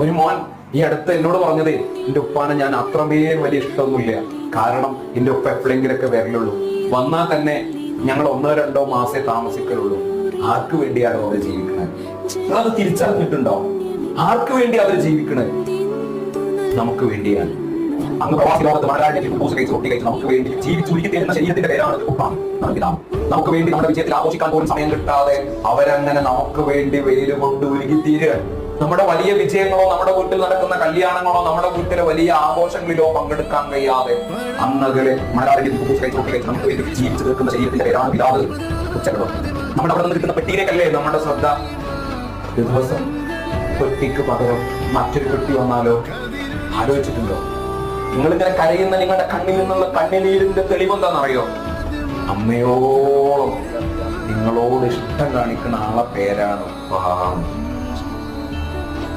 ഒരു മോൻ ഈ അടുത്ത് എന്നോട് പറഞ്ഞത്, എന്റെ ഉപ്പാനെ ഞാൻ അത്രമേൽ വലിയ ഇഷ്ടമൊന്നുമില്ല, കാരണം എന്റെ ഉപ്പ എപ്പോഴെങ്കിലൊക്കെ വരലുള്ളൂ, വന്നാൽ തന്നെ ഞങ്ങൾ 1-2 മാസേ താമസിക്കലുള്ളൂ. ആർക്ക് വേണ്ടിയാണോ അവർ ജീവിക്കുന്നത്? അത് തിരിച്ചറിഞ്ഞിട്ടുണ്ടോ? ആർക്ക് വേണ്ടി അവർ ജീവിക്കണത്? നമുക്ക് വേണ്ടിയാണ്. അന്ന് പ്രവാസി ലോകത്ത് നമുക്ക് വേണ്ടി ജീവിച്ചു തരുന്ന ശരീരത്തിന്റെ പേരാണ് നമുക്ക് വേണ്ടി നമ്മുടെ വിജയത്തിൽ ആഘോഷിക്കാൻ പോലും സമയം കിട്ടാതെ അവരങ്ങനെ നമുക്ക് വേണ്ടി വെയിൽ കൊണ്ട് ഉരുകിത്തീരുക. നമ്മുടെ വലിയ വിജയങ്ങളോ, നമ്മുടെ വീട്ടിൽ നടക്കുന്ന കല്യാണങ്ങളോ, നമ്മുടെ വീട്ടിലെ വലിയ ആഘോഷങ്ങളിലോ പങ്കെടുക്കാൻ കഴിയാതെ അന്നകളെ നമുക്ക് വേണ്ടി ജീവിച്ചു തീർക്കുന്ന ശരീരത്തിന്റെ പേരാണ് പിതാവ്. നമ്മുടെ അവിടെ നിന്ന് കിട്ടുന്ന പെട്ടിയിലേക്കല്ലേ നമ്മുടെ ശ്രദ്ധ. ഒരു ദിവസം പെട്ടിക്ക് പകരം മറ്റൊരു പെട്ടി വന്നാലോ? ആലോചിച്ചിട്ടുണ്ടോ? നിങ്ങളിങ്ങനെ കരയുന്ന നിങ്ങളുടെ കണ്ണിൽ നിന്നുള്ള കണ്ണുനീരിന്റെ തെളിവെന്താണെന്നറിയോ? അമ്മയോളം നിങ്ങളോട് ഇഷ്ടം കാണിക്കുന്ന ആളെ പേരാണ് ഉപ്പ.